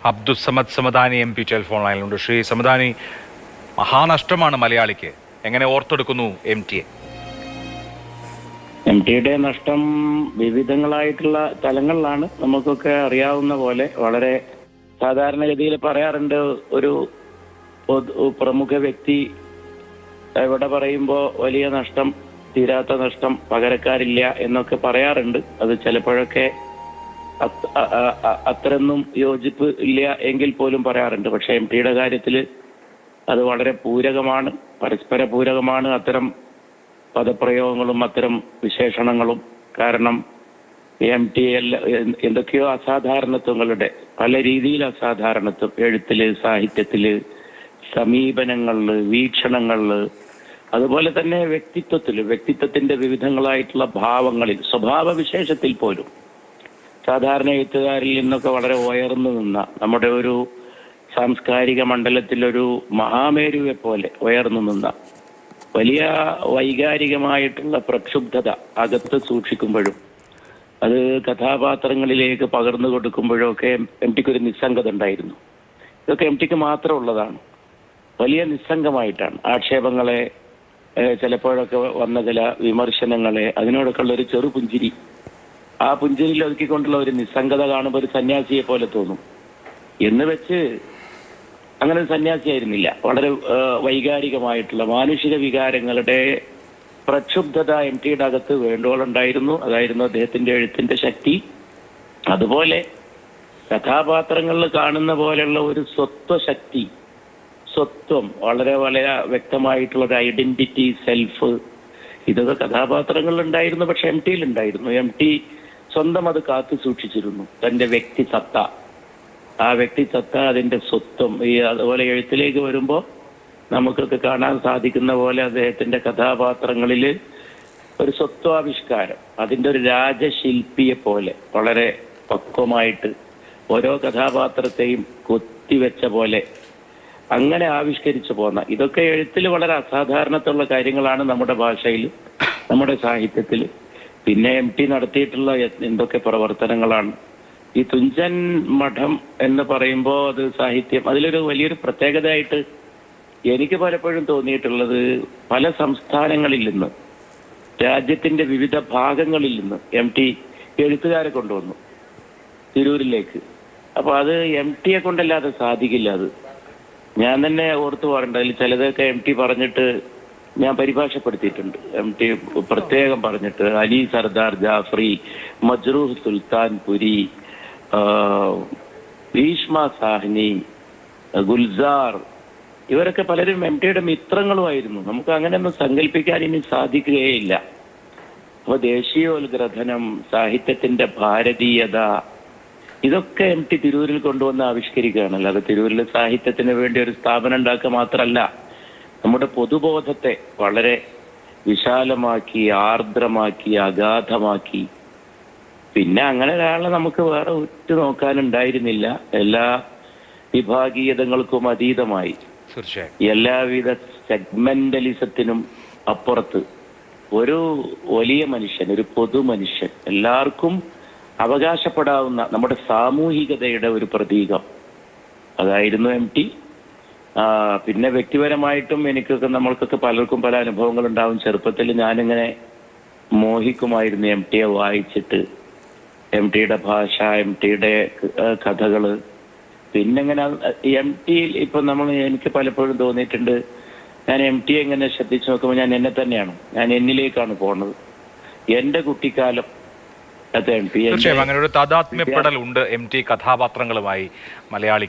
Abdussamad Samadani MP telephone ലൈനിലുണ്ട്. ശ്രീ സമദാനി, മഹാനഷ്ടമാണ് മലയാളിക്ക്. എങ്ങനെ ഓർത്തെടുക്കുന്നു MT? MTയുടെ നഷ്ടം വിവിധങ്ങളായിട്ടുള്ള തലങ്ങളിലാണ്. നമുക്കൊക്കെ അറിയാവുന്ന പോലെ വളരെ സാധാരണഗതിയിൽ പറയാറുണ്ട്, ഒരു പ്രമുഖ വ്യക്തി എവിടെ പറയുമ്പോൾ വലിയ നഷ്ടം, തീരാത്ത നഷ്ടം, പകരക്കാരില്ല എന്നൊക്കെ പറയാറുണ്ട്. അത് ചിലപ്പോഴൊക്കെ അത്രയൊന്നും യോജിപ്പ് ഇല്ല എങ്കിൽ പോലും പറയാറുണ്ട്. പക്ഷെ MTയുടെ കാര്യത്തിൽ അത് വളരെ പൂരകമാണ്, പരസ്പര പൂരകമാണ് അത്തരം പദപ്രയോഗങ്ങളും അത്തരം വിശേഷണങ്ങളും. കാരണം MT എന്തൊക്കെയോ അസാധാരണത്വങ്ങളുടെ പല രീതിയിൽ അസാധാരണത്വം, എഴുത്തില്, സാഹിത്യത്തില്, സമീപനങ്ങളില്, വീക്ഷണങ്ങളില്, അതുപോലെ തന്നെ വ്യക്തിത്വത്തിന്റെ വിവിധങ്ങളായിട്ടുള്ള ഭാവങ്ങളിൽ, സ്വഭാവ വിശേഷത്തിൽ പോലും സാധാരണ എഴുത്തുകാരിൽ നിന്നൊക്കെ വളരെ ഉയർന്നു നിന്ന, നമ്മുടെ ഒരു സാംസ്കാരിക മണ്ഡലത്തിലൊരു മഹാമേരുവെ പോലെ ഉയർന്നു നിന്ന, വലിയ വൈകാരികമായിട്ടുള്ള പ്രക്ഷുബ്ധത അകത്ത് സൂക്ഷിക്കുമ്പോഴും അത് കഥാപാത്രങ്ങളിലേക്ക് പകർന്നു കൊടുക്കുമ്പോഴും ഒക്കെ MTക്ക് ഒരു നിസ്സംഗത ഉണ്ടായിരുന്നു. ഇതൊക്കെ MTക്ക് മാത്രം ഉള്ളതാണ്. വലിയ നിസ്സംഗമായിട്ടാണ് ആക്ഷേപങ്ങളെ, ചിലപ്പോഴൊക്കെ വന്ന ചില വിമർശനങ്ങളെ, അതിനോടൊക്കെ ഉള്ള ഒരു ചെറുപുഞ്ചിരി, ആ പുഞ്ചിരിയിൽ ഒതുക്കിക്കൊണ്ടുള്ള ഒരു നിസ്സംഗത കാണുമ്പോൾ ഒരു സന്യാസിയെ പോലെ തോന്നും. എന്ന് വെച്ച് അങ്ങനെ ഒരു സന്യാസിയായിരുന്നില്ല. വളരെ വൈകാരികമായിട്ടുള്ള മാനുഷിക വികാരങ്ങളുടെ പ്രക്ഷുബ്ധത MTയുടെ അകത്ത് വേണ്ടോളുണ്ടായിരുന്നു. അതായിരുന്നു അദ്ദേഹത്തിന്റെ എഴുത്തിന്റെ ശക്തി. അതുപോലെ കഥാപാത്രങ്ങളിൽ കാണുന്ന പോലെയുള്ള ഒരു സ്വത്വം, വളരെ വളരെ വ്യക്തമായിട്ടുള്ള ഒരു ഐഡന്റിറ്റി, സെൽഫ്, ഇതൊക്കെ കഥാപാത്രങ്ങളിൽ ഉണ്ടായിരുന്നു. പക്ഷെ MTയിൽ ഉണ്ടായിരുന്നു. MT സ്വന്തം അത് കാത്തു സൂക്ഷിച്ചിരുന്നു, തന്റെ വ്യക്തിസത്ത. ആ വ്യക്തിസത്ത, അതിന്റെ സ്വത്വം. അതുപോലെ എഴുത്തിലേക്ക് വരുമ്പോൾ നമുക്കൊക്കെ കാണാൻ സാധിക്കുന്ന പോലെ അദ്ദേഹത്തിന്റെ കഥാപാത്രങ്ങളിൽ ഒരു സ്വത്വാവിഷ്കാരം, അതിന്റെ ഒരു രാജശില്പിയെ പോലെ വളരെ പക്വമായിട്ട് ഓരോ കഥാപാത്രത്തെയും കൊത്തിവെച്ച പോലെ അങ്ങനെ ആവിഷ്കരിച്ചു പോന്ന, ഇതൊക്കെ എഴുത്തിൽ വളരെ അസാധാരണത്തുള്ള കാര്യങ്ങളാണ് നമ്മുടെ ഭാഷയിൽ, നമ്മുടെ സാഹിത്യത്തിൽ. പിന്നെ MT നടത്തിയിട്ടുള്ള എന്തൊക്കെ പ്രവർത്തനങ്ങളാണ്. ഈ തുഞ്ചൻ മഠം എന്ന് പറയുമ്പോൾ അത് സാഹിത്യം, അതിലൊരു വലിയൊരു പ്രത്യേകതയായിട്ട് എനിക്ക് പലപ്പോഴും തോന്നിയിട്ടുള്ളത്, പല സംസ്ഥാനങ്ങളിൽ നിന്ന്, രാജ്യത്തിന്റെ വിവിധ ഭാഗങ്ങളിൽ നിന്ന് MT എഴുത്തുകാരെ കൊണ്ടുവന്നു തിരൂരിലേക്ക്. അപ്പൊ അത് MTയെ കൊണ്ടല്ലാതെ സാധിക്കില്ല. അത് ഞാൻ തന്നെ ഓർത്തു പോകണ്ട. അതിൽ ചിലതൊക്കെ MT പറഞ്ഞിട്ട് ഞാൻ പരിഭാഷപ്പെടുത്തിയിട്ടുണ്ട്. MT പ്രത്യേകം പറഞ്ഞിട്ട്, അലി സർദാർ ജാഫ്രി, മജ്റൂഹ് സുൽത്താൻപുരി, ഭീഷ്മ സാഹ്നി, ഗുൽസാർ, ഇവരൊക്കെ പലരും MTയുടെ മിത്രങ്ങളുമായിരുന്നു. നമുക്ക് അങ്ങനെയൊന്നും സങ്കല്പിക്കാൻ ഇനി സാധിക്കുകയില്ല. അപ്പൊ ദേശീയോത്ഗ്രഥനം, സാഹിത്യത്തിന്റെ ഭാരതീയത, ഇതൊക്കെ MT തിരൂരിൽ കൊണ്ടുവന്ന് ആവിഷ്കരിക്കുകയാണല്ലോ. അത് തിരൂരിൽ സാഹിത്യത്തിന് വേണ്ടി ഒരു സ്ഥാപനം ഉണ്ടാക്കുക മാത്രമല്ല, നമ്മുടെ പൊതുബോധത്തെ വളരെ വിശാലമാക്കി, ആർദ്രമാക്കി, അഗാധമാക്കി. പിന്നെ അങ്ങനെ ഒരാളെ നമുക്ക് വേറെ ഉറ്റു നോക്കാനുണ്ടായിരുന്നില്ല. എല്ലാ വിഭാഗീയതകൾക്കും അതീതമായി, എല്ലാവിധ സെഗ്മെന്റലിസത്തിനും അപ്പുറത്ത് ഒരു വലിയ മനുഷ്യൻ, ഒരു പൊതു മനുഷ്യൻ, എല്ലാവർക്കും അവകാശപ്പെടാവുന്ന നമ്മുടെ സാമൂഹികതയുടെ ഒരു പ്രതീകം, അതായിരുന്നു MT. പിന്നെ വ്യക്തിപരമായിട്ടും നമ്മൾക്കൊക്കെ പലർക്കും പല അനുഭവങ്ങൾ ഉണ്ടാവും. ചെറുപ്പത്തിൽ ഞാനിങ്ങനെ മോഹിക്കുമായിരുന്നു MTയെ വായിച്ചിട്ട്, MTയുടെ ഭാഷ, MTയുടെ കഥകള്. പിന്നെ ഇങ്ങനെ MTയിൽ ഇപ്പൊ എനിക്ക് പലപ്പോഴും തോന്നിയിട്ടുണ്ട്, ഞാൻ MTയെ ഇങ്ങനെ ശ്രദ്ധിച്ചു നോക്കുമ്പോൾ ഞാൻ എന്നെ തന്നെയാണ്, ഞാൻ എന്നിലേക്കാണ് പോണത്. എന്റെ കുട്ടിക്കാലം അത് MT. തീർച്ചയായും അങ്ങനെ ഒരു താദാത്മ്യപ്പെടൽ ഉണ്ട് MT കഥാപാത്രങ്ങളുമായി മലയാളി.